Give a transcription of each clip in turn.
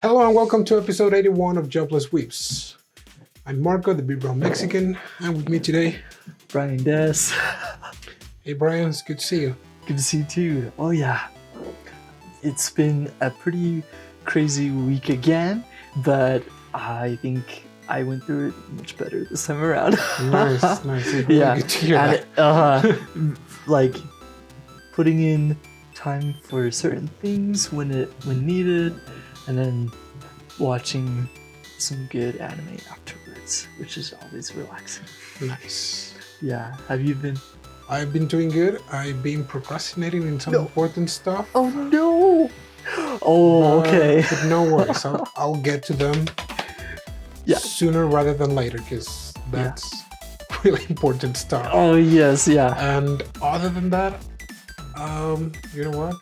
Hello and welcome to episode 81 of Jobless Weebs. I'm Marco, the Big Brown Mexican, and with me today, Brian Des. Hey Brian, it's good to see you. Good to see you too. Oh yeah. It's been a pretty crazy week again, but I think I went through it much better this time around. Nice. It's really Yeah. good to hear And that. like putting in time for certain things when needed, and then watching some good anime afterwards, which is always relaxing. Nice. Yeah. Have you been? I've been doing good. I've been procrastinating in some important stuff. Oh no. Oh, okay. But no worries, I'll get to them sooner rather than later because that's really important stuff. Oh yes, yeah. And other than that, you know what?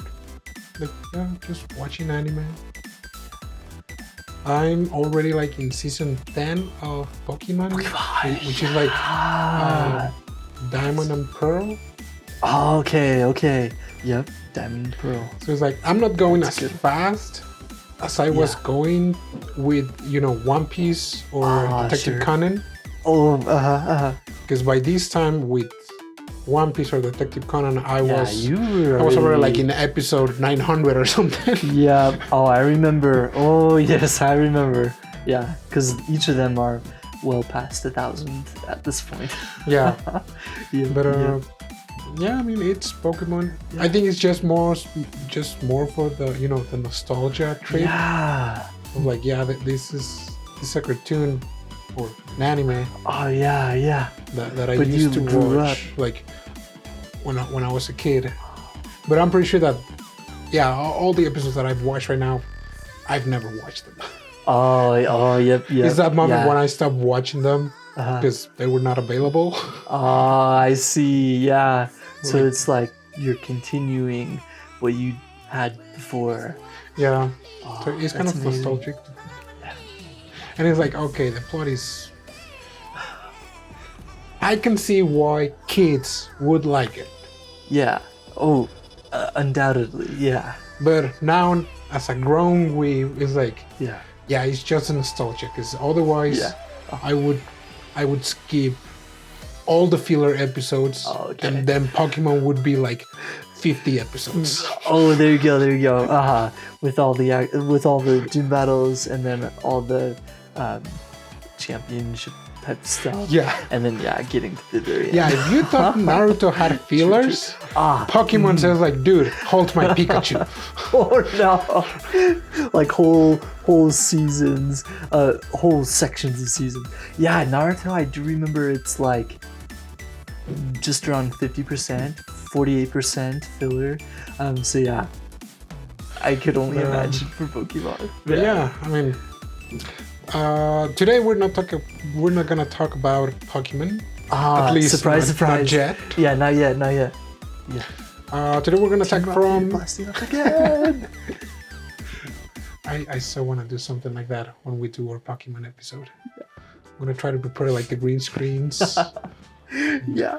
Just watching anime. I'm already like in season 10 of Pokemon, which is like Diamond and Pearl. Oh, okay. Yep, Diamond and Pearl. So it's like I'm not going That's as good. fast as I was going with, One Piece or Detective Sure. Conan. Oh, Because by this time with One Piece or Detective Conan, I was already already like in episode 900 or something. Yeah. Oh, I remember. Oh, yes, I remember. Yeah, because each of them are well past 1,000 at this point. Yeah. Yeah, But yeah. yeah, I mean it's Pokemon. Yeah. I think it's just more for the the nostalgia trip. Yeah. Of like this is a cartoon or an anime Oh, yeah. that I But used to you grew watch like when I was a kid. But I'm pretty sure that all the episodes that I've watched right now, I've never watched them. Oh, yep. It's that moment when I stopped watching them Uh-huh. because they were not available. Oh, I see. Yeah. So Like- it's like you're continuing what you had before. Yeah. Oh, So it's kind that's of amazing. nostalgic. And it's like, okay, the plot is... I can see why kids would like it. Yeah. Oh, undoubtedly. Yeah. But now, as a grown weeb, it's like, Yeah. it's just a nostalgia. Because otherwise, Yeah. I would skip all the filler episodes. Oh, okay. And then Pokemon would be like 50 episodes. Oh, there you go. With all the gym battles and then all the championship type stuff. Yeah. And then getting to the very end. Yeah, if you thought Naruto had fillers, Pokemon says like, dude, hold my Pikachu. Oh no! Like whole seasons, whole sections of seasons. Yeah, Naruto. I do remember it's like just around 50%, 48% filler. So yeah, I could only imagine for Pokemon. But yeah, I mean, today we're not gonna talk about Pokemon. At least surprise. not yet. Yeah, not yet. Yeah. Today we're gonna talk from. Blasting up again. I so want to do something like that when we do our Pokemon episode. I'm gonna try to prepare like the green screens. Yeah.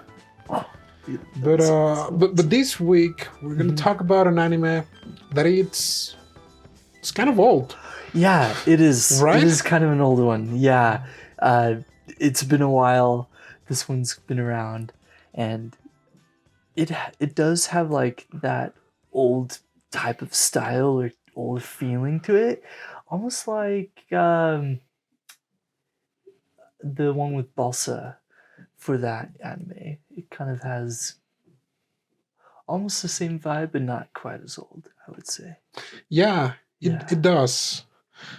Oh, But this week we're gonna talk about an anime that it's kind of old. Yeah, it is. Right? It is kind of an old one. Yeah. It's been a while. This one's been around, and it does have like that old type of style or old feeling to it, almost like the one with Balsa for that anime. It kind of has almost the same vibe, but not quite as old, I would say. Yeah, it does.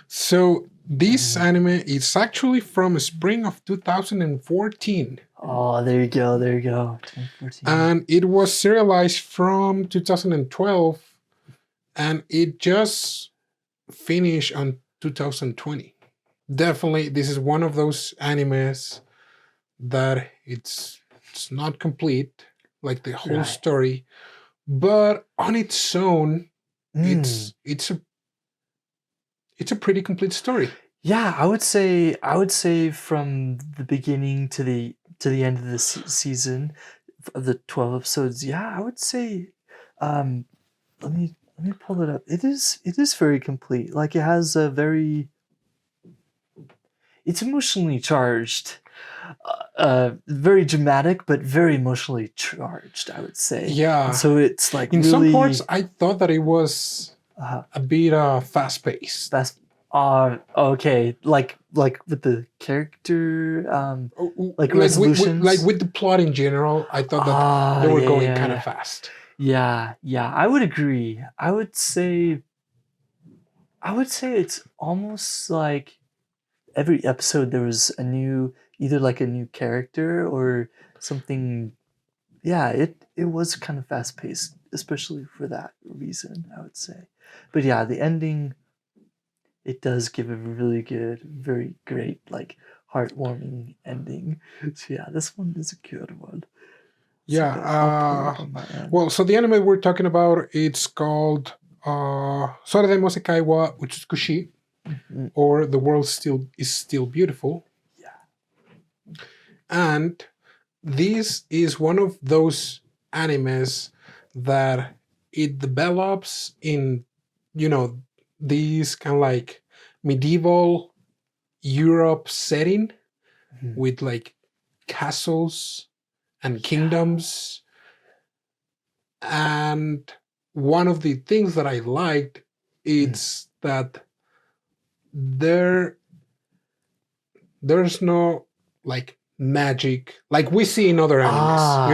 So this anime is actually from spring of 2014. Oh, there you go. 2014. And it was serialized from 2012 and it just finished on 2020. Definitely, this is one of those animes that it's not complete, like the whole story, but on its own, it's a pretty complete story. Yeah, I would say from the beginning to the end of the season of the 12 episodes. Yeah, I would say let me Let me pull it up. It is very complete. Like it has a very, it's emotionally charged, very dramatic, but very emotionally charged, I would say. Yeah. And so it's like In really, some parts, I thought that it was uh, a bit fast paced. that's okay. Like with the character, like resolutions, like with the plot in general, I thought that they were going kind of fast. Yeah, I would agree. I would say it's almost like every episode there was either like a new character or something. Yeah, it was kind of fast paced, especially for that reason, I would say. But yeah, the ending, it does give a really good, very great, like heartwarming ending. So yeah, this one is a good one. Yeah. So I'll pull it on my end. Well, so the anime we're talking about, it's called Sora de Mosekai wa Utsukushi, or The World is Still Beautiful. Yeah. And this is one of those animes that it develops in, these kind of like medieval Europe setting with like castles and kingdoms. And one of the things that I liked is that there's no like magic like we see in other animes.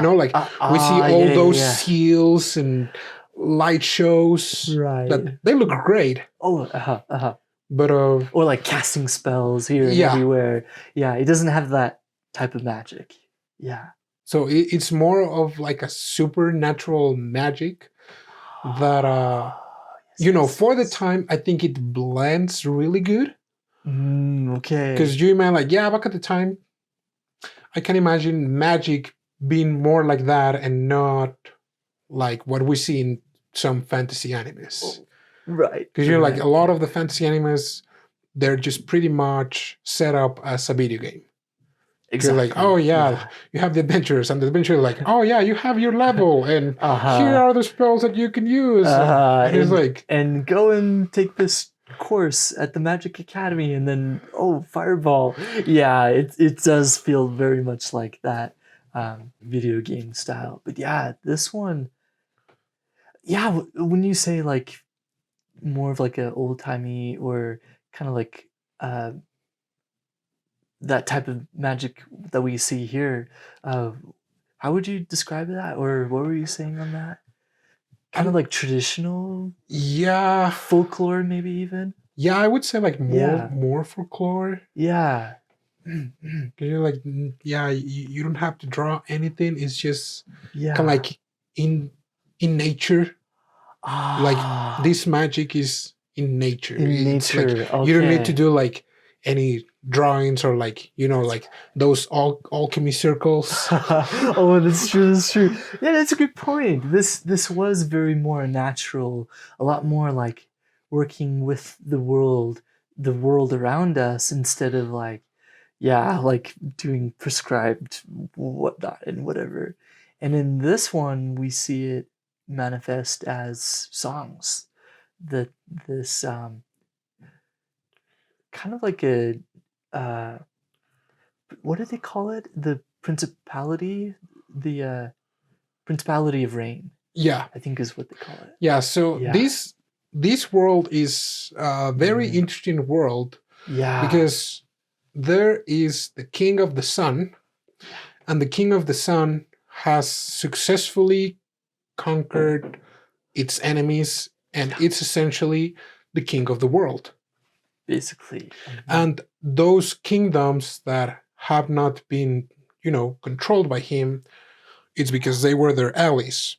We see all those seals and light shows that they look great. But or like casting spells here and everywhere. Yeah, it doesn't have that type of magic. Yeah. So it's more of like a supernatural magic that for the time I think it blends really good. Okay. Because you imagine back at the time I can imagine magic being more like that and not like what we see in some fantasy animes. Right. Because a lot of the fantasy animes, they're just pretty much set up as a video game. Exactly. You're like, you have the adventures, and the adventure like, you have your level, and here are the spells that you can use. And it's like, and go and take this course at the Magic Academy, and then fireball. Yeah, it does feel very much like that video game style. But yeah, this one, when you say like more of like an old timey or kind of like that type of magic that we see here, how would you describe that, or what were you saying on that? Kind of like traditional, folklore, maybe even. Yeah, I would say like more folklore. Yeah. You're like, you don't have to draw anything. It's just kind of like in nature. Like this magic is in nature. It's like you don't need to do like any drawings or like like those alchemy circles. That's true. Yeah, that's a good point. This was very more natural, a lot more like working with the world around us, instead of like doing prescribed whatnot and whatever. And in this one we see it manifest as songs. This kind of like a what do they call it? The principality of rain. Yeah, I think is what they call it. Yeah. So this world is a very interesting world. Yeah. Because there is the king of the sun, and the king of the sun has successfully conquered its enemies, and it's essentially the king of the world. Basically. And those kingdoms that have not been, controlled by him, it's because they were their allies.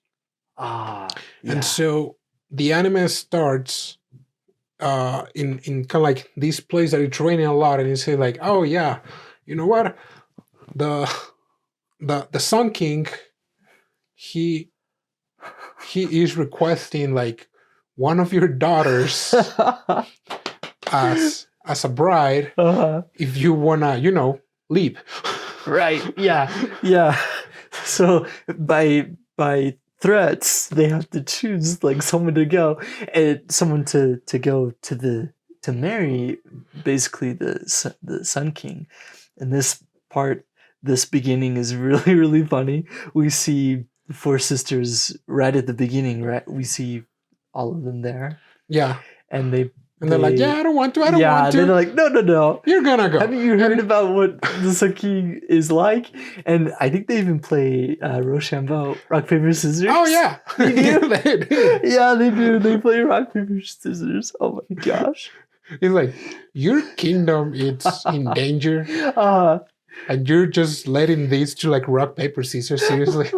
And so the anime starts in kind of like this place that it's raining a lot, and you say like, you know what? The Sun King, he is requesting like one of your daughters as a bride, if you wanna, leave. Right. Yeah. So by threats, they have to choose like someone to go and someone to go to marry basically the Sun King. And this beginning is really really funny. We see the four sisters right at the beginning, right? We see all of them there, Yeah. and they're like, yeah, I don't want to. I don't yeah, want to. they're like, no. You're gonna go. Haven't you heard about what the Sun King is like? And I think they even play Rochambeau, rock paper scissors. Oh yeah, They do. They do. Yeah, they do. They play rock paper scissors. Oh my gosh. It's like your kingdom is in danger, and you're just letting these two like rock paper scissors. Seriously.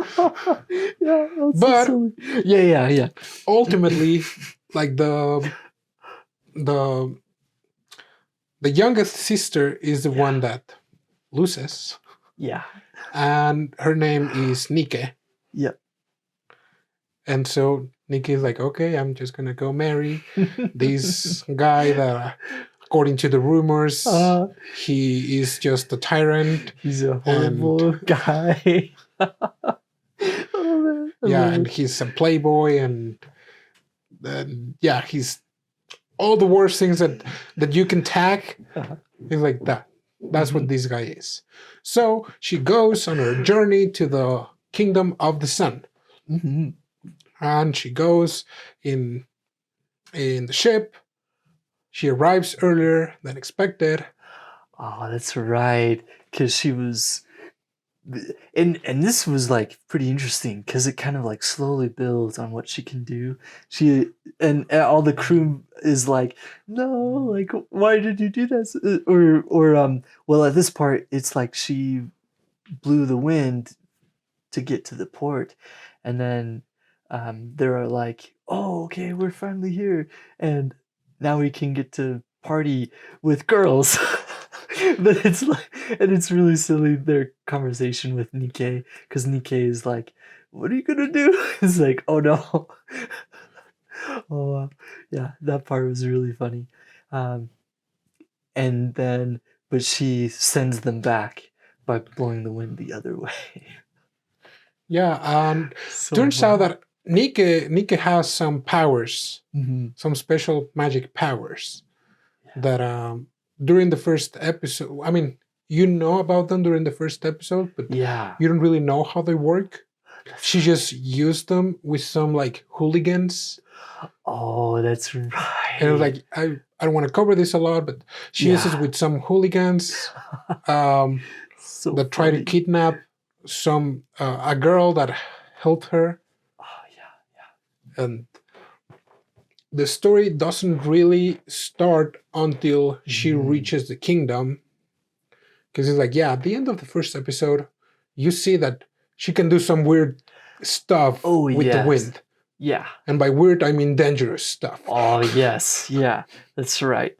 Yeah, that's But so silly. Yeah. ultimately, like the youngest sister is the one that loses, Yeah. and her name is Nike. Yep. And so Nikki is like, okay, I'm just gonna go marry this guy that, according to the rumors, he is just a tyrant. He's a horrible guy. Oh, man. Yeah, and he's a playboy, and yeah, he's all the worst things that you can tag. He's like that. That's what this guy is. So she goes on her journey to the kingdom of the sun. Mm-hmm. And she goes in the ship. She arrives earlier than expected. Oh, that's right. Because she was, and this was like pretty interesting because it kind of like slowly builds on what she can do. She and all the crew is like, no, like why did you do this? Or well, at this part, it's like she blew the wind to get to the port, and then they're like, oh, okay, we're finally here, and now we can get to party with girls. But it's like, and it's really silly, their conversation with Nikkei, because Nikkei is like, what are you gonna do? It's like, oh no. Oh yeah, that part was really funny. And then, but she sends them back by blowing the wind the other way. Yeah, and So turns funny. out that Nike has some powers, Mhm. some special magic powers that during the first episode, I mean, you know about them during the first episode, but Yeah. you don't really know how they work. She just used them with some like hooligans. Oh, that's right. And it was like, I don't want to cover this a lot, but she uses with some hooligans So that try to funny. kidnap some a girl that helped her. Oh yeah. And the story doesn't really start until she reaches the kingdom, because it's like, yeah, at the end of the first episode you see that she can do some weird stuff with the wind, Yeah. and by weird I mean dangerous stuff. Oh yes. Yeah. That's right.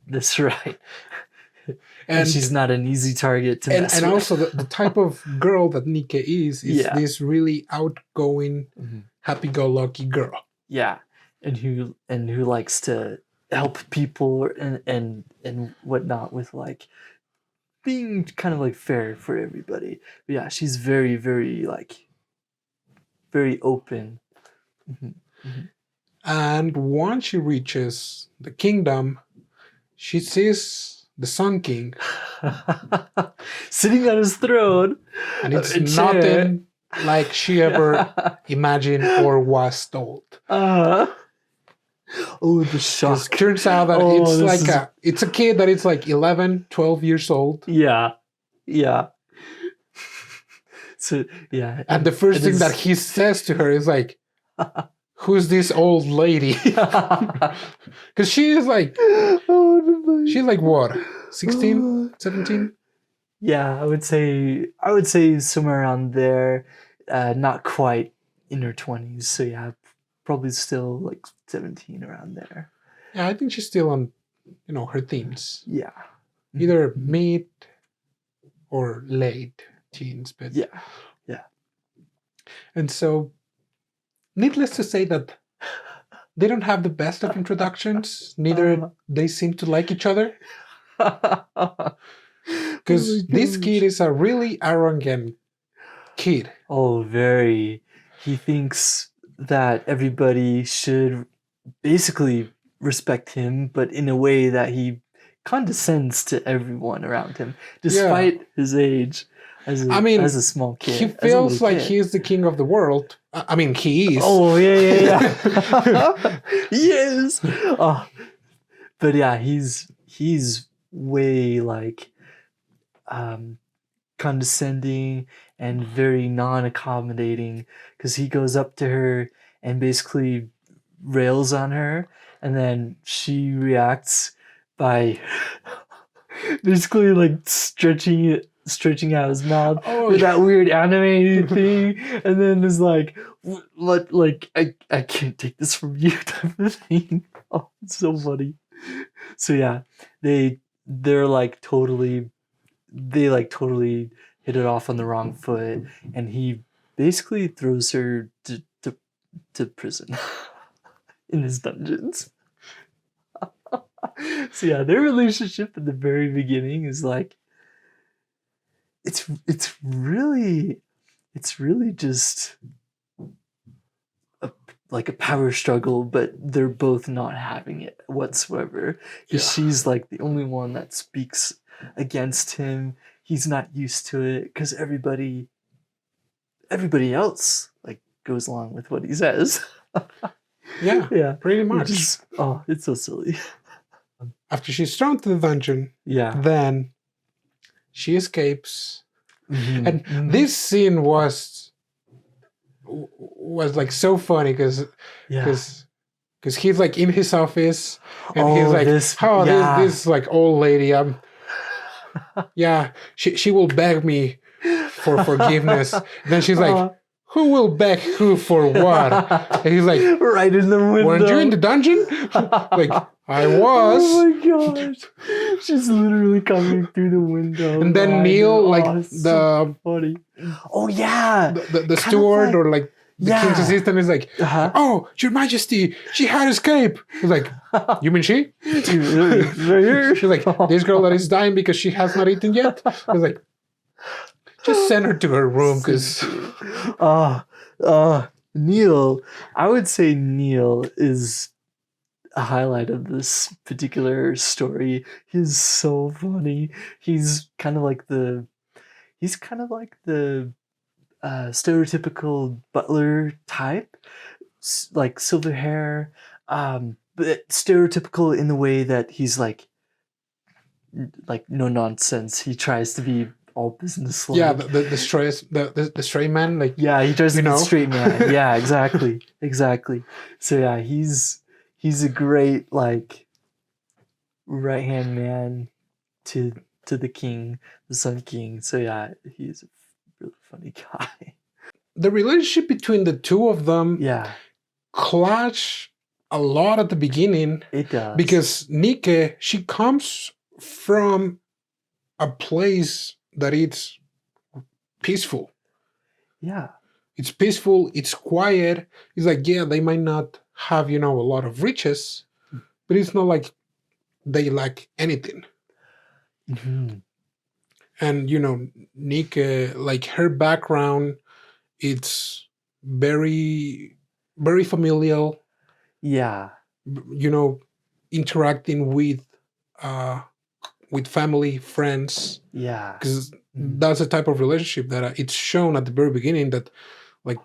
And she's not an easy target to mess and with. also the type of girl that Nike is Yeah. this really outgoing, happy-go-lucky girl. Yeah. And who likes to help people and whatnot with like being kind of like fair for everybody. But yeah, she's very, very like very open. And once she reaches the kingdom, she sees the Sun King, Sitting on his throne. and it's A chair. nothing like she ever imagined or was told. Oh, the shock. It turns out that Oh, it's this like is- it's a kid that is like 11, 12 years old. Yeah. So yeah. And the first thing that he says to her is like, who's this old lady? Because she is like, she's like what, 16, 17? Yeah, I would say somewhere around there. Not quite in her 20s. So yeah, probably still like 17 around there. Yeah, I think she's still on, her teens. Yeah. Either mid or late teens, but Yeah. And so, needless to say that they don't have the best of introductions. Neither they seem to like each other. Because this kid is a really arrogant kid. Oh, very. He thinks that everybody should basically respect him, but in a way that he condescends to everyone around him, despite his age as I mean, a small kid. he as a feels little like kid. he's the king of the world. I mean, he is. Oh yeah. He is. Oh, but yeah, he's way like condescending and very non-accommodating because he goes up to her and basically rails on her, and then she reacts by basically like stretching out his mouth with that weird anime thing, and then is like, "What? Like I can't take this from you," type of thing. Oh, it's so funny. So yeah, they're like totally hit it off on the wrong foot, and he basically throws her to prison in his dungeons. So yeah, their relationship at the very beginning is like it's really just like a power struggle, but they're both not having it whatsoever because she's like the only one that speaks against him. He's not used to it because everybody else like goes along with what he says. Yeah, pretty much. It's so silly. After she's thrown to the dungeon, then she escapes. And this scene was like so funny because he's like in his office and he's like, this like old lady, she will beg me for forgiveness. And then she's like, who will beg who for what? And he's like, right in the window. Weren't you in the dungeon? Like, I was. Oh my gosh. She's literally coming through the window. And then Neil, like so funny. Oh yeah. The steward or like the king's assistant is like, oh, Your Majesty, she had escaped. He's like, you mean she? She's like, this girl that is dying because she has not eaten yet. He's like, just send her to her room because Neil, I would say Neil is a highlight of this particular story. He's so funny. He's kind of like the stereotypical butler type, like silver hair, but stereotypical in the way that he's like no nonsense. He tries to be all business. Yeah, the straight man, like he tries to be the straight man. Yeah, exactly. So yeah, he's a great like right hand man to the king, the Sun King. So yeah, he's a really funny guy. The relationship between the two of them clash a lot at the beginning. It does. Because Nike, she comes from a place that it's peaceful. Yeah. It's peaceful, it's quiet. It's like, they might not have, a lot of riches, but it's not like they lack anything. Mm-hmm. And, Nike, like her background, it's very, very familial. Yeah. Interacting with family, friends. Yeah. Because that's the type of relationship that it's shown at the very beginning that, like,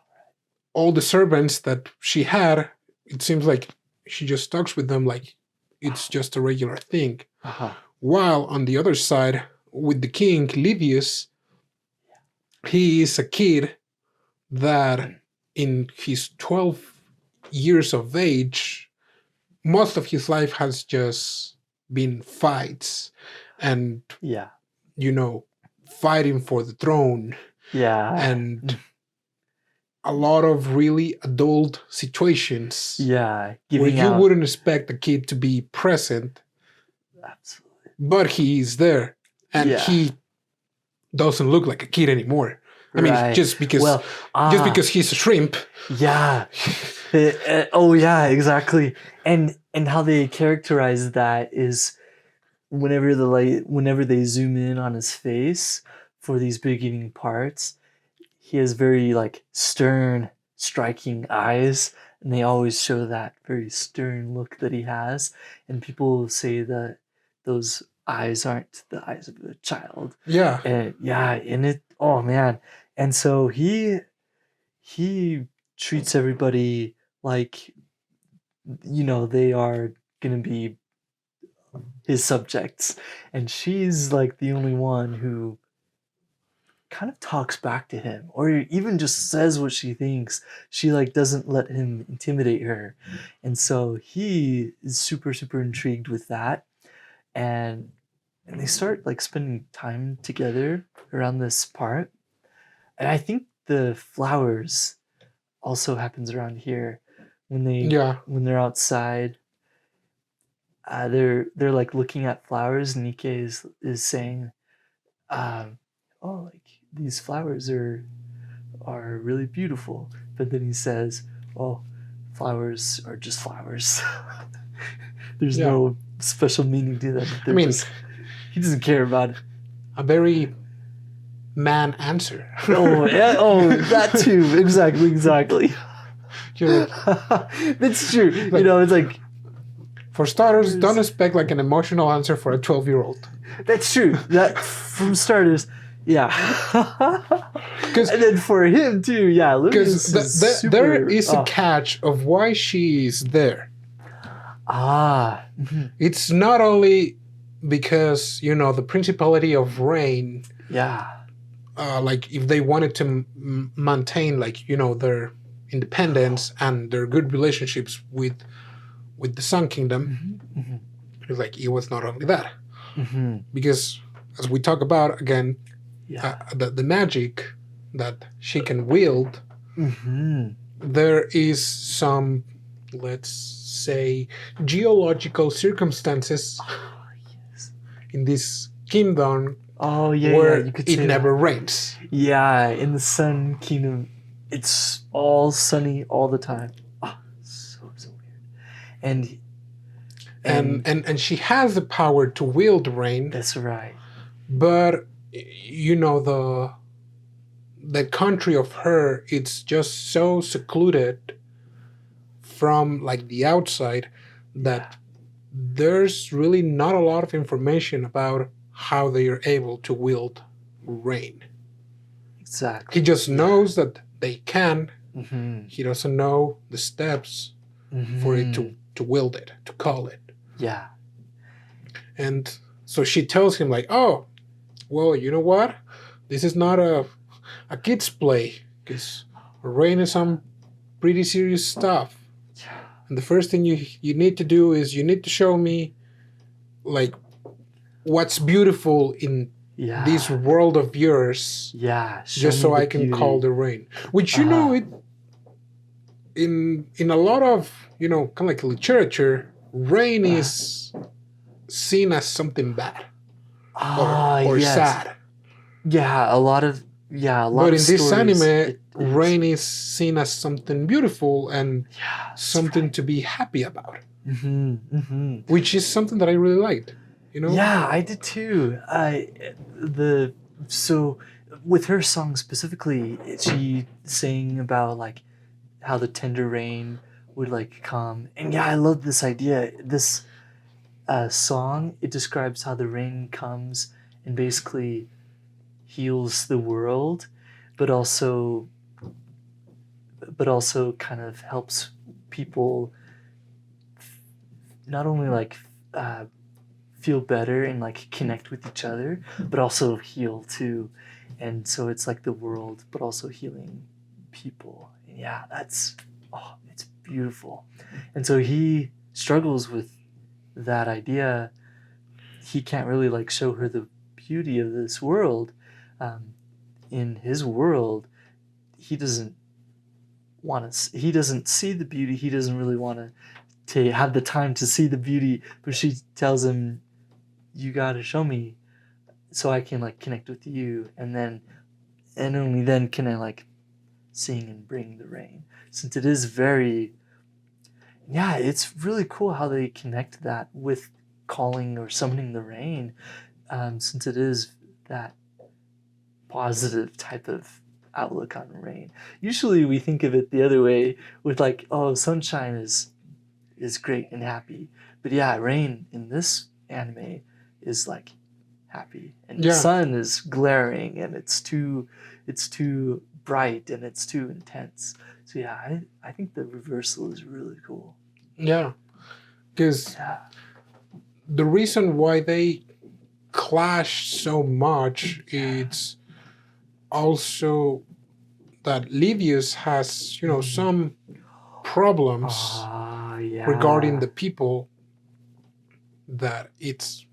all the servants that she had, it seems like she just talks with them like it's just a regular thing. While on the other side, with the king, Livius, he is a kid that in his 12 years of age, most of his life has just been fights and, fighting for the throne. Yeah. And a lot of really adult situations. Yeah. Where you wouldn't expect a kid to be present. Absolutely. But he is there. And he doesn't look like a kid anymore. I mean, just because he's a shrimp. Yeah. Yeah, exactly. And how they characterize that is whenever they zoom in on his face for these beginning parts, he has very like stern striking eyes, and they always show that very stern look that he has. And people say that those eyes aren't the eyes of a child. Yeah. And yeah, and it, oh man. And so he treats everybody like, they are gonna be his subjects, and she's like the only one who kind of talks back to him, or even just says what she thinks. She like doesn't let him intimidate her, and so he is super super intrigued with that, and they start like spending time together around this part. And I think the flowers also happens around here when Yeah. they're outside. They're like looking at flowers. Nike is saying, "Oh, like these flowers are really beautiful." But then he says, "Oh, flowers are just flowers. There's Yeah. no special meaning to them. I mean, he doesn't care about it." a very man answer. Oh, yeah, oh, that too. Exactly. You're like, That's true. It's like, for starters, don't expect like an emotional answer for a 12-year-old. that's true. That from starters, yeah. And then for him too, yeah. Because there is a catch of why she's there. Ah. It's not only because, the principality of rain, Yeah. like if they wanted to maintain like, their independence and their good relationships with the Sun Kingdom, it's like it was not only that. Because as we talk about again, the magic that she can wield, there is some, let's say, geological circumstances in this kingdom where you could it say never that. rains. Yeah, in the Sun Kingdom, it's all sunny all the time. Oh, so weird. And she has the power to wield rain. That's right. But the country of her, it's just so secluded from like the outside that there's really not a lot of information about how they are able to wield rain. Exactly. He just knows that they can. Mm-hmm. He doesn't know the steps for it to wield it, to call it. Yeah. And so she tells him like, oh, well, you know what? This is not a kid's play, because rain is some pretty serious stuff. Yeah. And the first thing you need to do is you need to show me like what's beautiful in this world of yours. Yeah. Just so I can call the rain. Which it in a lot of kind of like literature, rain is seen as something bad or sad. Yeah, a lot of But in this stories, anime, rain is seen as something beautiful and something to be happy about. Which is something that I really liked. Yeah, I did too. So with her song specifically, she sang about like how the tender rain would like come, and I love this idea. This song, it describes how the rain comes and basically heals the world, but also kind of helps people not only like feel better and like connect with each other, but also heal too. And so it's like the world, but also healing people. And it's beautiful. And so he struggles with that idea. He can't really like show her the beauty of this world. In his world, he doesn't see the beauty. He doesn't really want to have the time to see the beauty, but she tells him, you got to show me so I can like connect with you, and only then can I like sing and bring the rain. Since it is it's really cool how they connect that with calling or summoning the rain, since it is that positive type of outlook on rain. Usually we think of it the other way with like, oh, sunshine is great and happy. But yeah, rain in this anime is like happy. And the Yeah. sun is glaring and it's too bright and it's too intense. So yeah, I think the reversal is really cool. Yeah. Because Yeah. the reason why they clash so much is also that Livius has, some problems Yeah. regarding the people that it's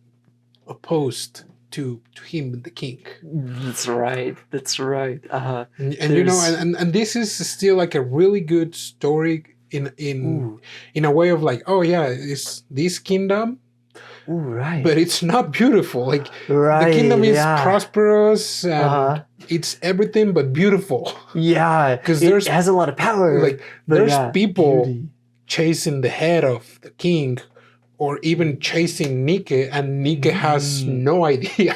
opposed to him, the king. That's right. That's right. And and this is still like a really good story in a way of like, oh yeah, it's this kingdom. Ooh, right. But it's not beautiful. Like right, the kingdom is prosperous and it's everything but beautiful. Yeah, because it has a lot of power. Like there's people chasing the head of the king, or even chasing Nike, and Nike has no idea.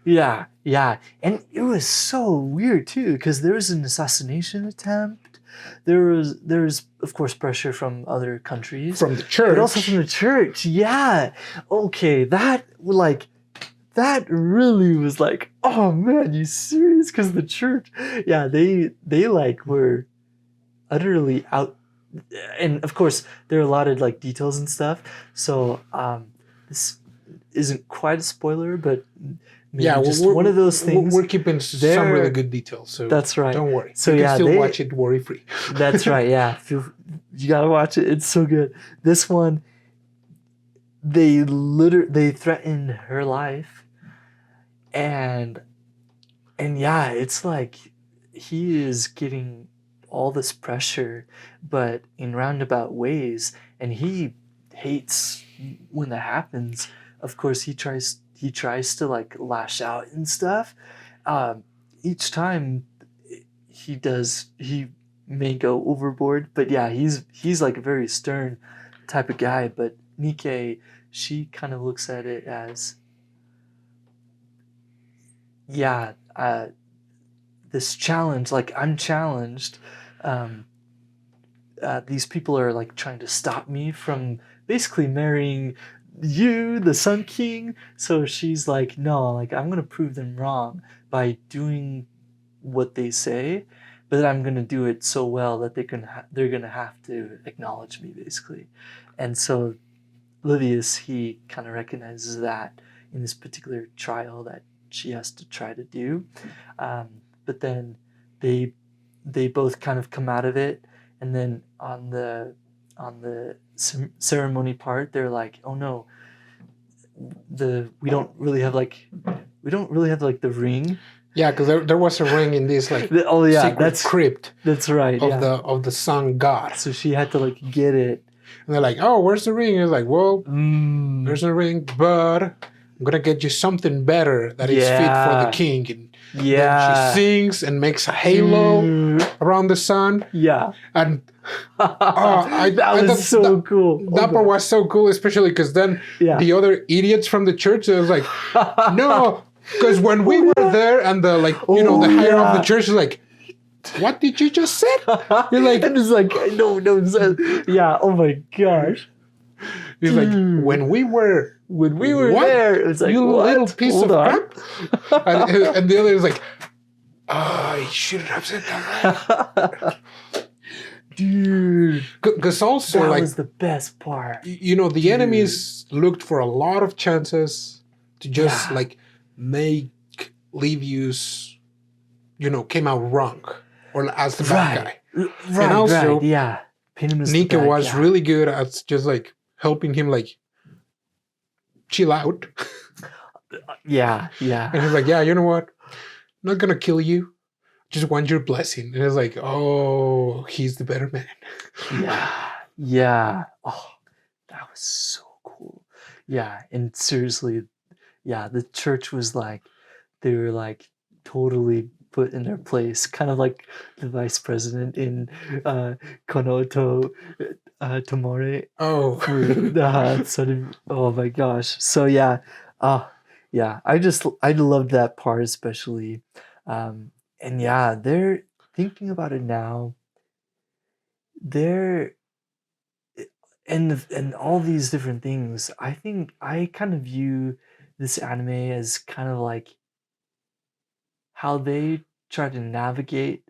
Yeah, and it was so weird too because there was an assassination attempt. There's of course pressure from other countries, from the church, but also from the church. Yeah, okay, that really was like, oh man, you serious? Because the church, yeah, they like were utterly out, and of course there are a lot of like details and stuff. So this isn't quite a spoiler, but. Yeah, just one of those things. We're keeping some really good details, so that's right. Don't worry. So you can still watch it worry free. That's right. Yeah, you gotta watch it. It's so good. This one, they threaten her life, and yeah, it's like he is getting all this pressure, but in roundabout ways, and he hates when that happens. Of course, he tries to like lash out and stuff. Each time he may go overboard, but yeah, he's like a very stern type of guy. But Nike, she kind of looks at it as, this challenge, like I'm challenged. These people are like trying to stop me from basically marrying you, the Sun King. So she's like, no, like I'm gonna prove them wrong by doing what they say, but I'm gonna do it so well that they're gonna have to acknowledge me, basically. And so Livius, he kind of recognizes that in this particular trial that she has to try to do, but then they both kind of come out of it, and then on the ceremony part, they're like, oh no, we don't really have like the ring. Yeah, because there was a ring in this like secret crypt. That's right. Of the sun god. So she had to like get it. And they're like, oh, where's the ring? And it's like, well, there's no ring, but I'm gonna get you something better that is fit for the king. And then she sings and makes a halo around the sun. Yeah. And that was so cool. That part was so cool, especially because then the other idiots from the church, they was like, no, because when we were there and the the higher of the church is like, what did you just say? You're like, and it's like, no, yeah, oh my gosh. He's like, when we were there, it was like, you what? little piece of crap. and the other is like, I shouldn't have said that. Dude, because also that was the best part. The enemies looked for a lot of chances to just like make Livius, came out wrong or as the bad guy. Right, and also, Nika was really good at just like helping him like chill out. Yeah. And he's like, yeah, you know what? I'm not gonna kill you. Just want your blessing. And it's like, oh, he's the better man. Yeah. Oh, that was so cool. Yeah, and seriously, the church was like, they were like totally put in their place, kind of like the vice president in Konoto Tomore. Oh. Oh my gosh. So I loved that part especially. And yeah, they're thinking about it now. They're and all these different things. I think I kind of view this anime as kind of like how they try to navigate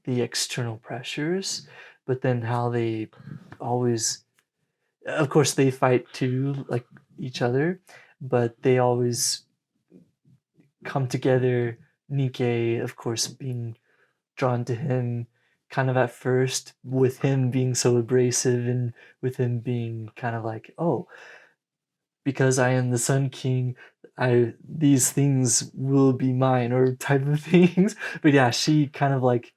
the external pressures, but then how they always, of course, they fight too, like each other, but they always come together. Nikkei, of course, being drawn to him kind of at first, with him being so abrasive and with him being kind of like, oh, because I am the Sun King, these things will be mine, or type of things. But yeah, she kind of like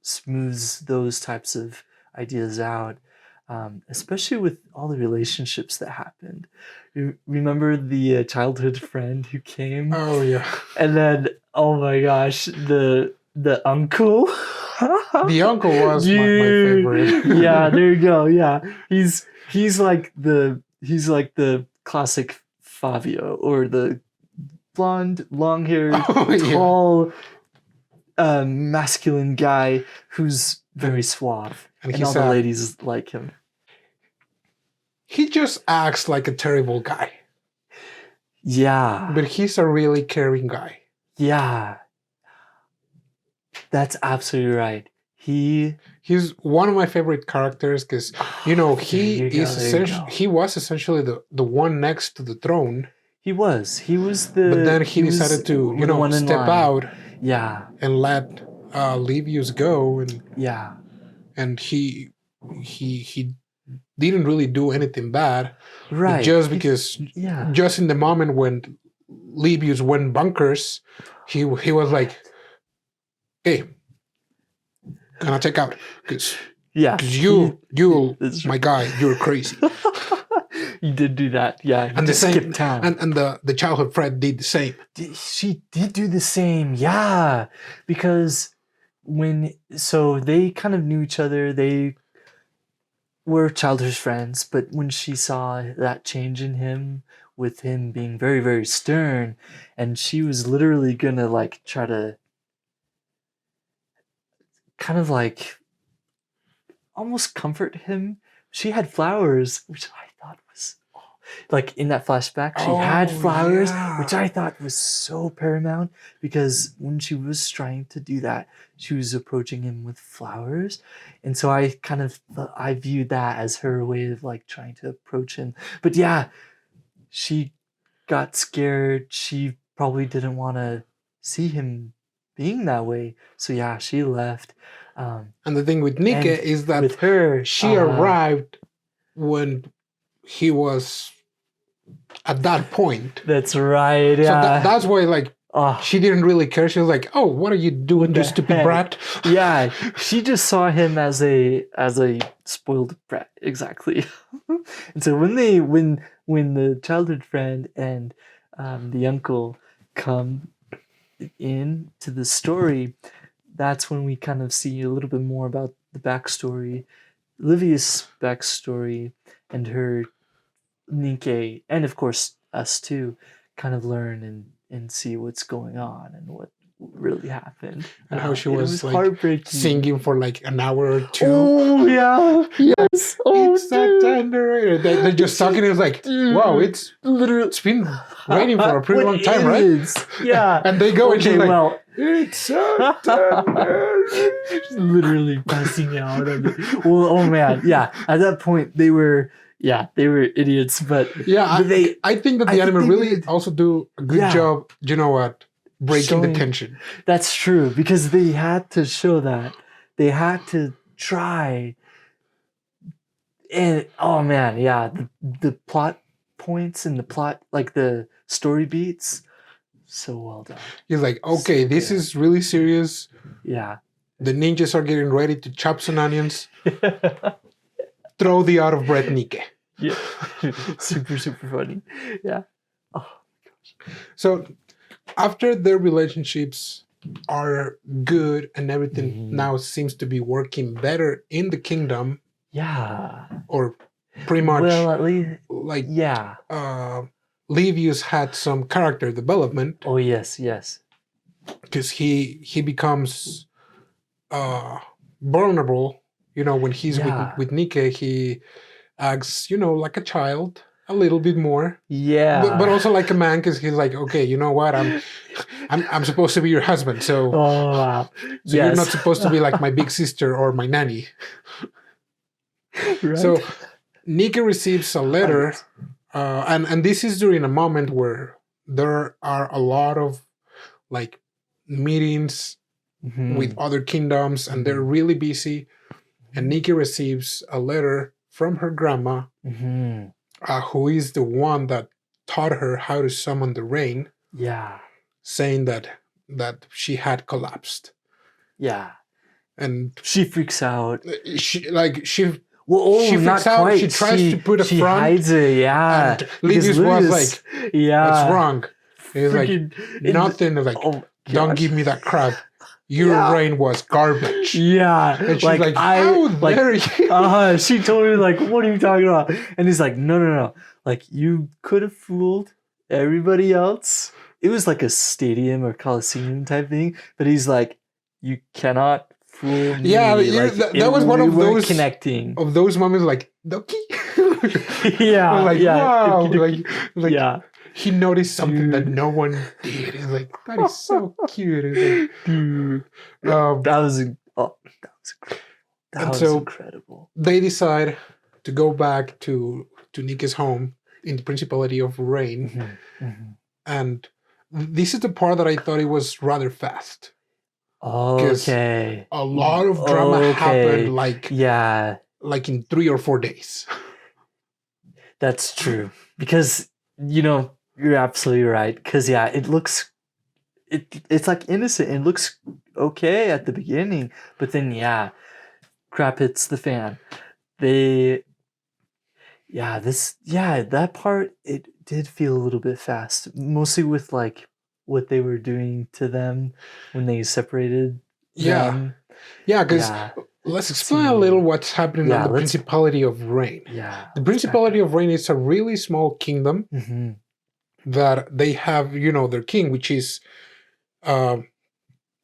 smooths those types of ideas out, especially with all the relationships that happened. You remember the childhood friend who came, Oh yeah. and then oh my gosh, the uncle. The uncle was my Dude. favorite. Yeah, there you go. Yeah, he's like the classic Fabio, or the blonde, long-haired, Oh, yeah. tall, masculine guy who's very suave, And and he's all the ladies like him. He just acts like a terrible guy, Yeah, but he's a really caring guy. yeah, that's absolutely right. He's one of my favorite characters because he he was essentially the one next to the throne. He was the. But then he decided to step out. Yeah. And let Livius go, and Yeah. and he didn't really do anything bad, Right. Just because, just in the moment when Livius went bunkers, he was like, "Hey, can I check out? Because you, my guy, you're crazy." He did do that, yeah. And the same, skipped town. and the childhood friend did the same. She did do the same, yeah. Because so they kind of knew each other. They were childhood friends, but when she saw that change in him, with him being very, very stern, and she was literally gonna like try to kind of like almost comfort him. She had flowers, which I thought was like in that flashback. She had flowers, which I thought was so paramount, because when she was trying to do that, she was approaching him with flowers, and so I viewed that as her way of like trying to approach him. But yeah, she got scared. She probably didn't want to see him being that way, so yeah, she left. And the thing with Nikke is that with her, she arrived when he was at that point. That's right. Yeah. So that's why, like, she didn't really care. She was like, "Oh, what are you doing, you stupid brat?" Yeah, she just saw him as a spoiled brat, exactly. And so when the childhood friend and the uncle come in to the story, that's when we kind of see a little bit more about the backstory, Livius' backstory, and her, Nikkei, and of course us too, kind of learn and see what's going on and what really happened. And how she was like heartbreaking, singing for like an hour or two. Oh yeah, yes. Oh, it's that tender. They're just talking. It was like, wow, it's been raining for a pretty long time, right? Yeah. And they go and she's like, well, it's so tender. Literally passing out. Well, oh man, yeah. At that point, they were idiots, but I think that the anime really also do a good job. You know what? Breaking the tension. That's true, because they had to show that. They had to try. And oh man, yeah, the plot points and the plot, like the story beats, so well done. He's like, okay, this is really serious. Yeah. The ninjas are getting ready to chop some onions. Throw the out of breath Nikke. Yeah. Super, super funny. Yeah. Oh my gosh. So after their relationships are good and everything now seems to be working better in the kingdom. Yeah. Or pretty much. Well, at least. Like, yeah. Livius had some character development. Oh, yes, yes. because he becomes vulnerable. When he's with Nike, he acts like a child a little bit more. Yeah. But also like a man, because he's like, okay, you know what? I'm supposed to be your husband, so Oh wow. so you're not supposed to be like my big sister or my nanny. Right. So Nika receives a letter, and this is during a moment where there are a lot of like meetings with other kingdoms, and they're really busy. And Nika receives a letter from her grandma, who is the one that taught her how to summon the rain. Yeah. Saying that she had collapsed. Yeah. And she freaks out. She freaks out. Quite. She tries to put a she front. Hides it. Yeah. And Livius was like, "What's wrong?" He's like, "Nothing." Like, "Don't give me that crap. Your rain was garbage." Yeah. And she's like, "How dare you?" She told me like, "What are you talking about?" And he's like, "No. Like, you could have fooled everybody else." It was like a stadium or coliseum type thing, but he's like, "You cannot fool me." Yeah, like, that was one of those connecting of those moments, like Doki. Yeah, like wow, like yeah. He noticed something that no one did. He's like, that is so cute. He's like, dude, that was incredible. They decide to go back to Nika's home in the Principality of Rain, and this is the part that I thought it was rather fast. Okay. A lot of drama happened, like in 3 or 4 days. That's true, because you're absolutely right. Because it looks, it's like innocent. It looks okay at the beginning, but then crap hits the fan. That part, it did feel a little bit fast, mostly with like what they were doing to them when they separated them. Because let's explain a little what's happening on the Principality of Rain. The Principality of Rain is a really small kingdom that they have, their king, which is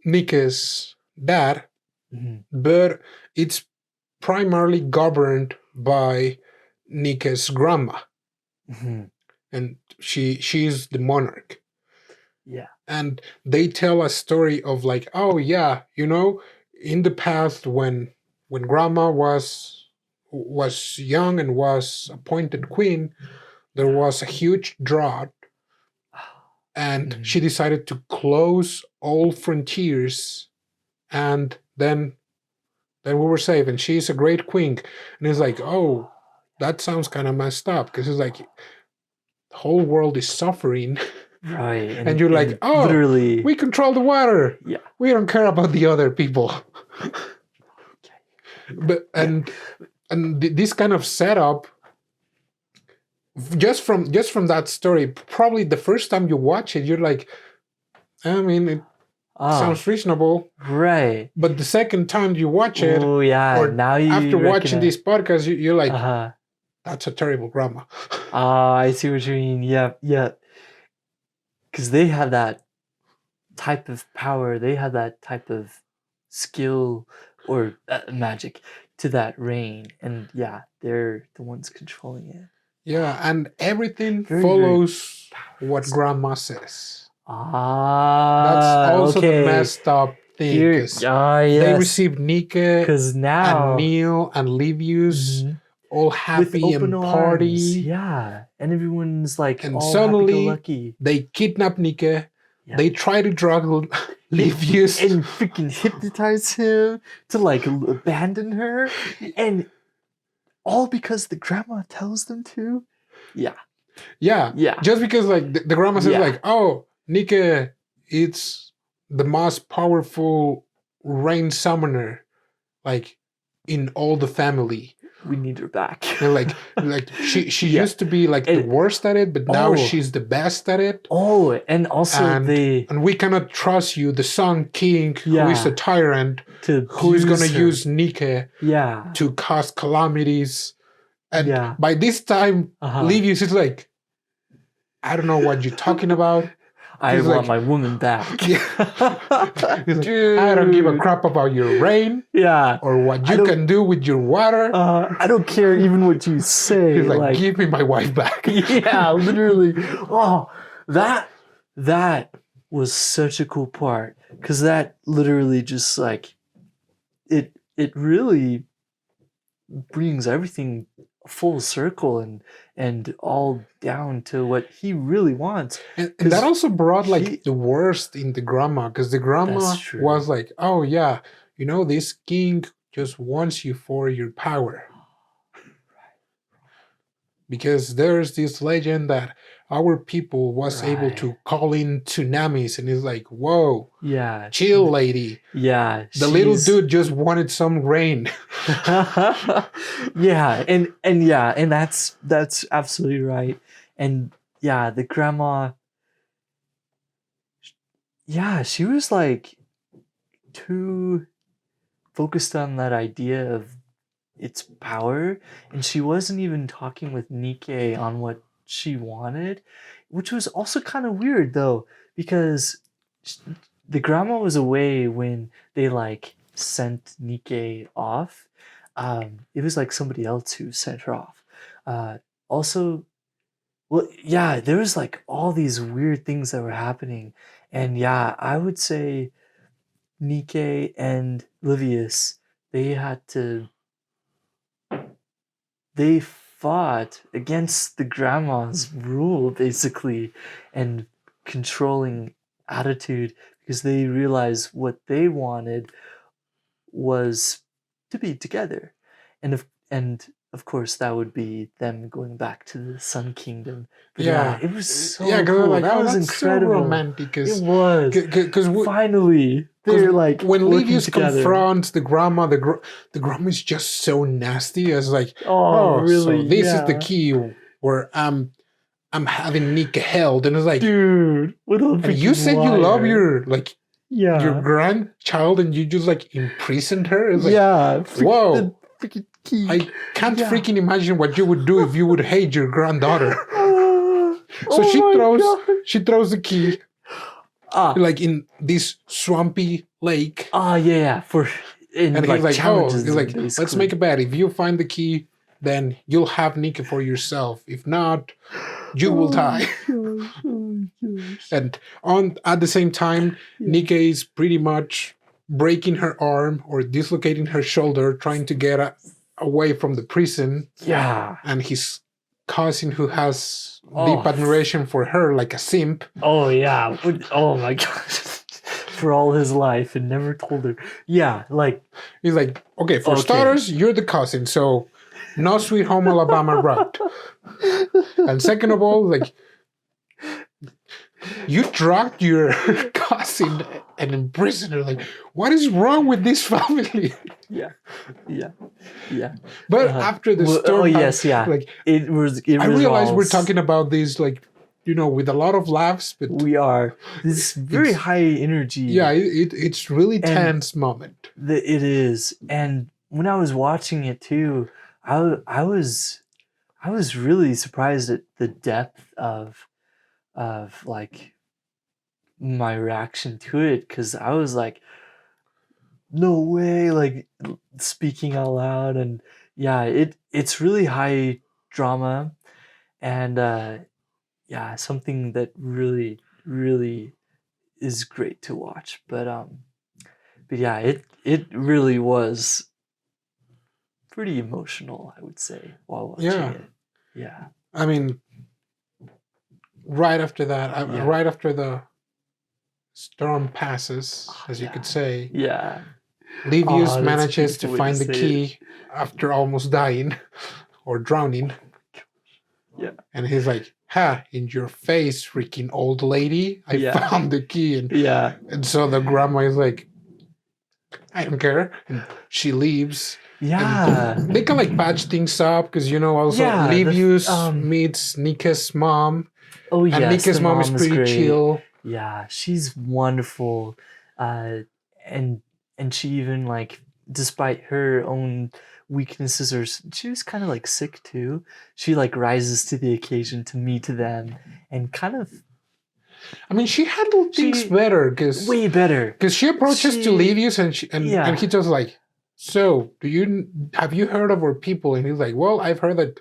Nika's dad, but it's primarily governed by Nika's grandma, and she's the monarch. And they tell a story of like, oh yeah, in the past when grandma was young and was appointed queen, there was a huge drought, and she decided to close all frontiers, and then we were safe, and she's a great queen. And it's like, oh, that sounds kind of messed up, because it's like the whole world is suffering. Right. And you're like, oh, literally, we control the water. Yeah. We don't care about the other people. But and this kind of setup, just from that story, probably the first time you watch it, you're like, I mean, it sounds reasonable. Right. But the second time you watch it, or now after watching this podcast, you're like, that's a terrible grandma. I see what you mean. Yeah. Because they have that type of power, they have that type of skill or magic to that rain, and they're the ones controlling it. Yeah, and everything follows what grandma says. That's also the messed up thing. They received Nika and Neil and Livius all happy and party. Yeah, and everyone's like, and all suddenly happy-go-lucky. They kidnap Nika. They try to drug Livius and freaking hypnotize him to like abandon her, and all because the grandma tells them to. Yeah. Just because like the grandma says like, oh, Nika, it's the most powerful rain summoner, like in all the family. We need her back. And like she used to be like the worst at it, but now she's the best at it. Oh, and also and we cannot trust you, the Sun King, who is a tyrant, who is going to use Nika to cause calamities. And by this time, Livius is like, I don't know what you're talking about. I He's want like- my woman back. He's like, I don't give a crap about your rain Yeah. or what I you don't- can do with your water. I don't care even what you say. He's like, give me my wife back. Yeah, literally. Oh, that was such a cool part, because that literally just like it really brings everything full circle and all down to what he really wants. And 'Cause that also brought like he- the worst in the grandma, because the grandma That's true. was like, oh yeah, this king just wants you for your power. Because there's this legend that our people was able Right. to call in tsunamis, and it's like, whoa, Yeah, chill, lady. yeah. The little she's- dude just wanted some rain. Yeah, and that's absolutely right. And yeah, the grandma, yeah, she was like too focused on that idea of its power, and she wasn't even talking with Nike on what she wanted, which was also kind of weird though, because sh- the grandma was away when they like sent Nike off. It was like somebody else who sent her off. Also, well, yeah, there was like all these weird things that were happening, and yeah, I would say Nike and Livius, they had to they fought against the grandma's rule basically and controlling attitude, because they realized what they wanted was to be together, and of course that would be them going back to the Sun Kingdom. But yeah, it was so yeah, 'cause cool. they're like, That oh, was that's incredible. so romantic. It was. Because Finally, they're like when working Livius together. confronts the grandma, the grandma is just so nasty. It's like, Oh, really? so this is the Yeah. key where I'm having Nika held, and it's like, Dude, what a and you freaking said you love liar. your Yeah. your grandchild, and you just like imprisoned her. It's like, Yeah. whoa. The freaking key. I can't Yeah. freaking imagine what you would do if you would hate your granddaughter. So Oh she my throws God. she throws the key Ah, like in this swampy lake. yeah. And And like he's like, oh, challenges he's them, like, let's basically. make a bet. If you find the key, then you'll have Nika for yourself. If not, you will die. Oh my gosh. And at the same time, Yeah. Nika is pretty much breaking her arm or dislocating her shoulder, trying to get away from the prison. Yeah. And his cousin, who has Oh. deep admiration for her, like a simp. Oh yeah. Oh my gosh. For all his life and never told her. Yeah, like He's like, okay, for Okay. starters, you're the cousin, so no Sweet Home Alabama route. And second of all, like, you drugged your cousin and imprisoned her. Like, what is wrong with this family? yeah. But Uh-huh. after the Well, storm, yes, yeah. like, It I realize we're resolves. talking about this, like, with a lot of laughs, but We are. This very It's- high energy. yeah, it's really And- tense moment. It is. And when I was watching it too, I was really surprised at the depth of like my reaction to it, because I was like, no way, like speaking out loud. And yeah, it's really high drama, and yeah, something that really is great to watch. But yeah, it really was pretty emotional, I would say, while watching Yeah. it. Yeah. I mean, right after that, Yeah. right after the storm passes, as you Yeah. could say, Yeah. Livius that's a manages to beautiful way to find the say key after almost dying or drowning. Yeah. And he's like, ha, in your face, freaking old lady. I Yeah. found the key. Yeah. And so the grandma is like, I don't care. And she leaves. Yeah. And they can like patch things up because, also Yeah, Livius um, meets Nika's mom. Oh And yes, Nika's the mom is pretty great. chill. Yeah, she's wonderful. And she even like, despite her own weaknesses, or she was kind of like sick too, she like rises to the occasion to meet them and kind of I mean, she handled things better because Way better. she approaches to Livius and he just like, so have you heard of our people? And he's like, well, I've heard that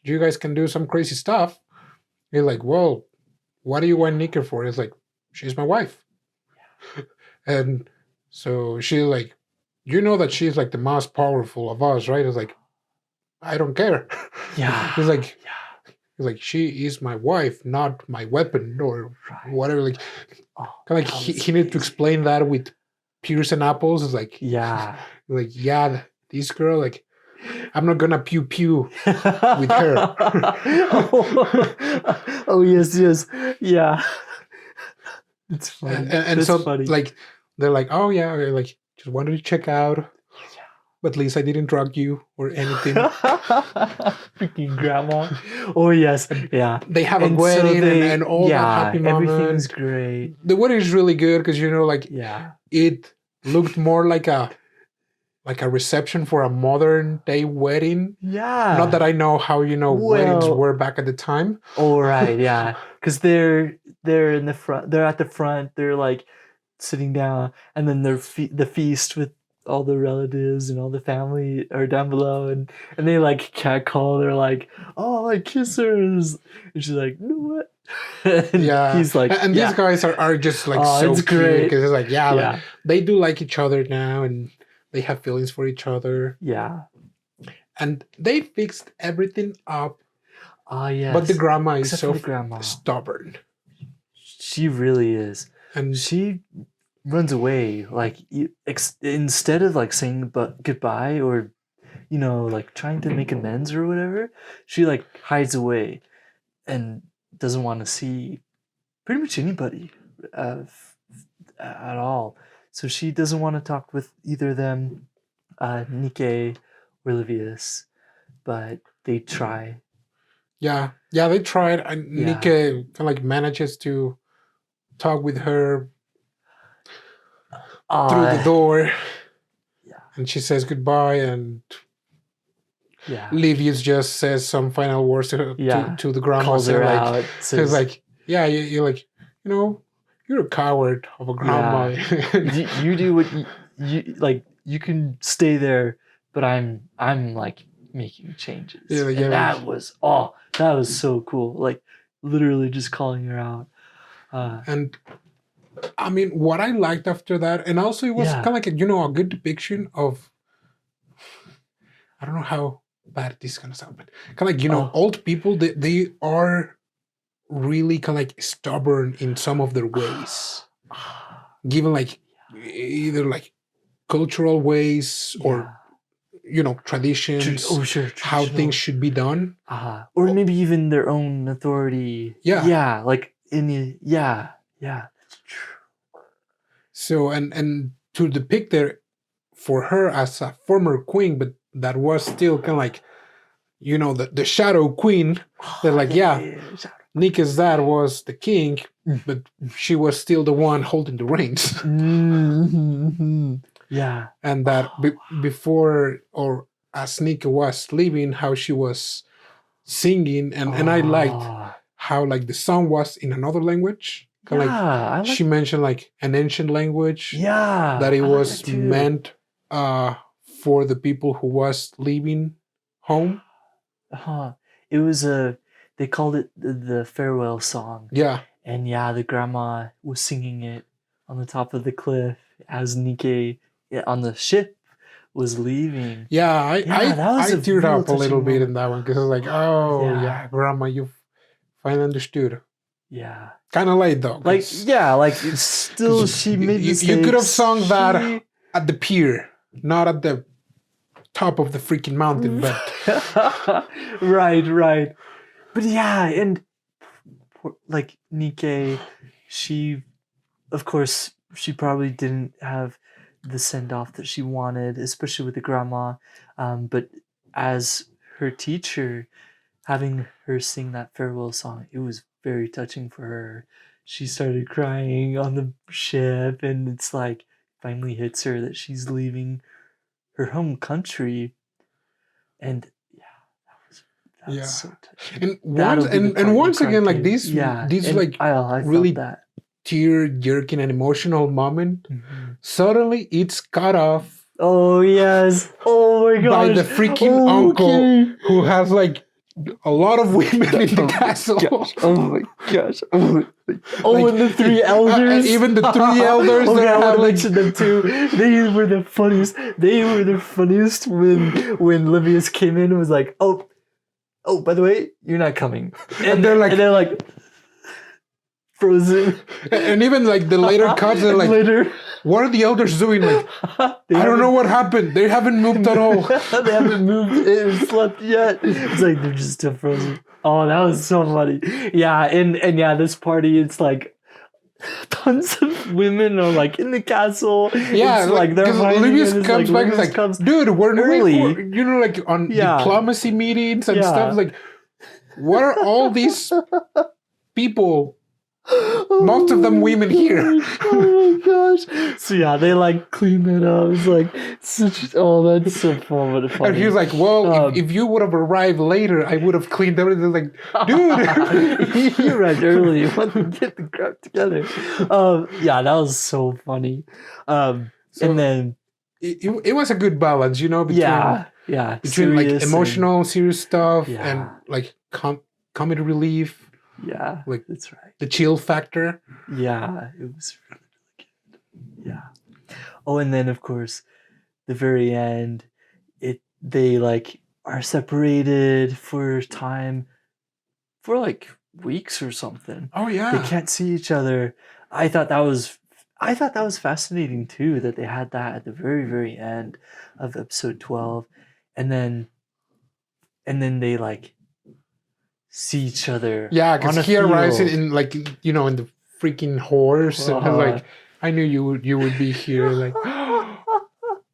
you guys can do some crazy stuff. He's like, well, what do you want Nika for? He's like, she's my wife. And so she's like, you know that she's like the most powerful of us, right? It's like, I don't care. Yeah. He's like, she is my wife, not my weapon or whatever. Like, kind of like he needed to explain that with pears and apples. It's like, like, yeah, this girl, like, I'm not gonna pew pew with her. Oh yes, yeah. It's funny. And so funny. Like they're like, oh yeah, like just wanted to check out. But at least I didn't drug you or anything. Freaking grandma. Oh yes, yeah. They have a wedding and all that happy moment. Everything's great. The wedding is really good because like it looked more like a reception for a modern day wedding. Yeah. Not that I know how weddings were back at the time. Oh right, yeah. Because they're in the front. They're at the front. They're like sitting down, and then the feast with all the relatives and all the family are down below, and they like catcall. They're like, oh, like kissers, and she's like, no what? And he's like, and these guys are just like so cute because it's like like, they do like each other now, and they have feelings for each other. Yeah, and they fixed everything up. Yes. But the grandma is stubborn. She really is, and she runs away. Like instead of like saying goodbye or like trying to make amends or whatever, she like hides away and doesn't want to see pretty much anybody at all. So she doesn't want to talk with either of them, Nike or Livius, but they try. Yeah, they tried, and Nike kind of like manages to talk with her through the door. Yeah. And she says goodbye, and Livius just says some final words to the grandma. Calls her out. Says like, you're like, you're a coward of a grandma. Yeah. you do what you like. You can stay there, but I'm like making changes. That was so cool. Like literally just calling her out. And I mean, what I liked after that, and also it was kind of like a good depiction of, I don't know how bad this is gonna sound, but kind of like old people. They are really kind of like stubborn in some of their ways, given like either like cultural ways or traditions. How things should be done, or maybe even their own authority. Like that's true. So and to depict her for her as a former queen, but that was still kind of like the shadow queen. They're like Nika's dad was the king, but she was still the one holding the reins. Mm-hmm. Yeah. And that before, or as Nika was leaving, how she was singing, and I liked how like the song was in another language. She mentioned like an ancient language. Yeah. That it was meant for the people who was leaving home. It was they called it the farewell song. Yeah. And the grandma was singing it on the top of the cliff as Nike on the ship was leaving. Yeah, I teared up a little bit in that one because I was like, grandma, you finally understood. Yeah. Kind of late though. Like it's still she made mistakes. You could have sung that at the pier, not at the top of the freaking mountain, but right. But and like Nike, she, of course, she probably didn't have the send off that she wanted, especially with the grandma. But as her teacher, having her sing that farewell song, it was very touching for her. She started crying on the ship, and it's like finally hits her that she's leaving her home country. And Yeah. So touching. And That'll once be the and part you once again, cry like to. these and like I really felt that. tear-jerking and emotional moment, suddenly it's cut off Oh yes. Oh my gosh. by the freaking uncle Okay. who has like a lot of women in the Oh my castle. gosh. Oh my gosh. Oh, Like, and the three elders. even the three elders Okay, that I want had to like mention them too. They were the funniest. They were the funniest when Livius came in and was like, "Oh, by the way, you're not coming." And they're like frozen. and even like the later cuts, they're like, later, what are the elders doing? Like, I don't know what happened. They haven't moved at all. They haven't moved and slept yet. It's like they're just still frozen. Oh, that was so funny. Yeah, and yeah, this party, it's like tons of women are like in the castle. Yeah, it's like they're because fighting, Livius and it's comes back and Livius is like, comes dude, we're early. like on Yeah. diplomacy meetings and Yeah. stuff. Like, what are all these people? Most of them women here. Oh my gosh. So yeah, they like clean that up. It's like that's so fun. What a funny. And he was like, well, if you would have arrived later, I would have cleaned everything. Like, dude. You arrived early. You want to get the crap together. Yeah, that was so funny. And then it was a good balance, you know, between between like emotional, serious stuff and like comedy relief. Yeah, like that's right. The chill factor. Yeah, it was really, really good. Yeah. Oh, and then of course, the very end, they like are separated for time, for like weeks or something. Oh yeah. They can't see each other. I thought that was fascinating too, that they had that at the very, very end of episode 12. And then they like see each other. Yeah, because he arrives in like, you know, in the freaking horse, and I was like, I knew you would be here. Like,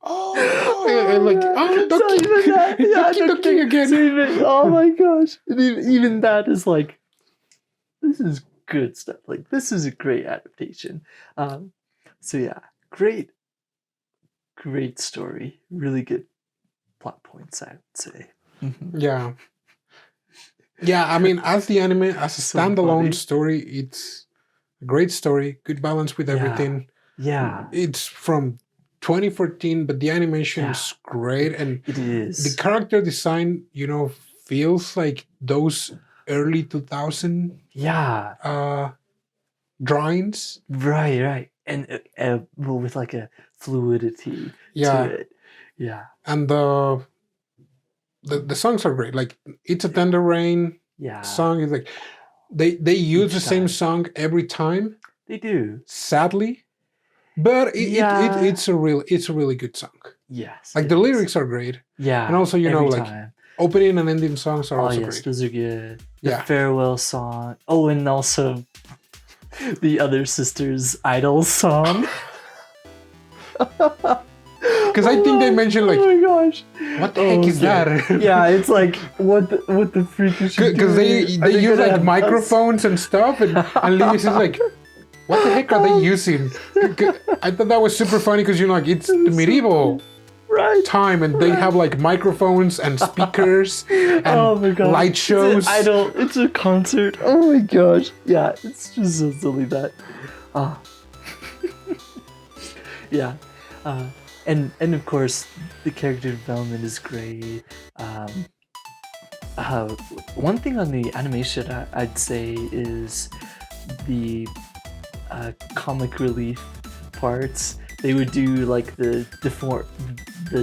and like, Ducky again. Oh my gosh! And even that is like, this is good stuff. Like, this is a great adaptation. So yeah, great story. Really good plot points, I would say. Yeah. Yeah, I mean, as the anime, as a standalone story, it's a great story, good balance with everything. Yeah. It's from 2014, but the animation is great. And it is. The character design, you know, feels like those early 2000 drawings. Right. And with like a fluidity to it. Yeah. And the songs are great. Like, It's a Tender Rain song is like they use the same song every time. They do. Sadly. But it's a really good song. Yes. Like, the lyrics are great. Yeah. And also, you know, like opening and ending songs are also great. Those are good. The farewell song. Oh, and also the other sisters' idol song. Because I think they mentioned like, oh my gosh, what the heck is that? Yeah, it's like what the freak is she Because they use like microphones and stuff, and Livius is like, what the heck are they using? I thought that was super funny because, you know, like, it's the medieval time, and they have like microphones and speakers and light shows. It's a concert. Oh my gosh, yeah, it's just so silly that. Yeah. And of course, the character development is great. One thing on the animation I'd say is the comic relief parts. They would do like the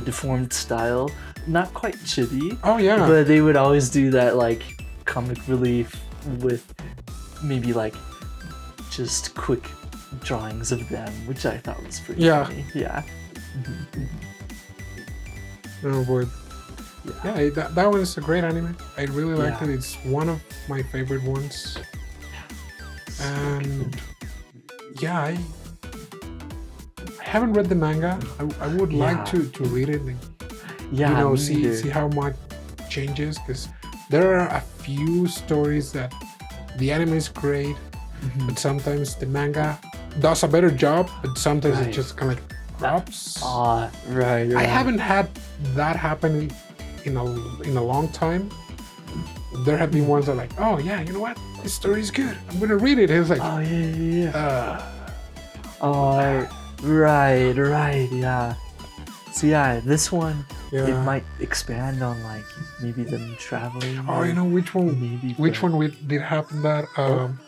deformed style, not quite chibi. Oh yeah. But they would always do that like comic relief with maybe like just quick drawings of them, which I thought was pretty funny. Yeah. Oh boy. Yeah, that was a great anime. I really liked it. It's one of my favorite ones. And I haven't read the manga. I would like to read it and you know, see how much changes, because there are a few stories that the anime is great, but sometimes the manga does a better job, but sometimes it just kind of like drops. Right. I haven't had that happen in a long time, there have been ones that are like, oh yeah, you know what? This story is good. I'm gonna read it. And it's like, Oh yeah. uh, Right, yeah. So yeah, this one yeah. it might expand on like maybe them traveling. Oh, you know which one? Maybe. Which one did happen that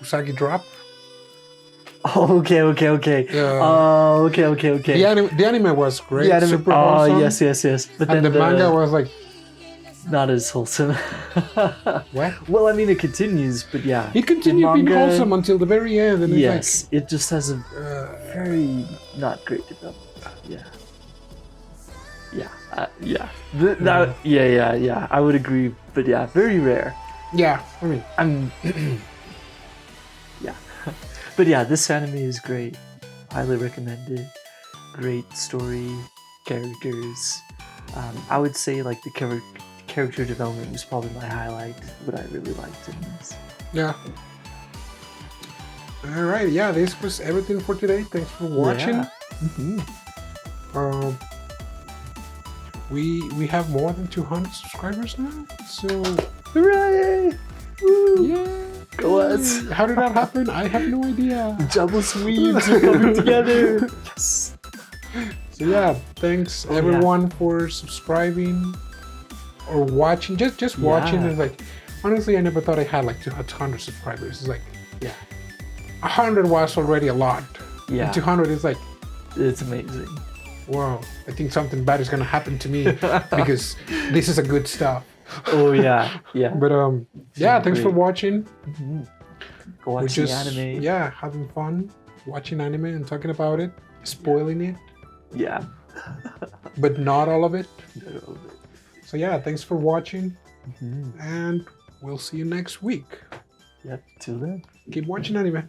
Usagi dropped? Oh, okay. Yeah. Oh, okay. The anime was great. The anime, super oh, wholesome. yes. But then And the manga was like, not as wholesome. what? Well, I mean, it continues, but yeah. It continued the being manga- wholesome until the very end. And Yes, it just has a it's like, very not great development. Yeah. I would agree, but yeah, very rare. yeah, I mean, I'm yeah. But yeah, this anime is great. Highly recommended. Great story, characters. I would say like the character development was probably my highlight. What I really liked in this. yeah. All right, yeah, this was everything for today. Thanks for watching. Yeah. We have more than 200 subscribers now, so Hooray! Woo! yeah. Go us! How did that happen? I have no idea. Jobless Weebs are coming together. Yes. So yeah, thanks everyone for subscribing or watching. Just watching. Yeah. It's like, honestly, I never thought I had like 200 subscribers. It's like, Yeah. 100 was already a lot. Yeah. And 200 is like, It's amazing. wow, I think something bad is gonna happen to me because this is a good stuff. Oh yeah. But yeah, thanks for Great. watching. Go We're watch the anime. Yeah, having fun watching anime and talking about it, spoiling it, Yeah. but not all of it. So yeah, thanks for watching, and we'll see you next week. Yep. Till then. Keep watching anime.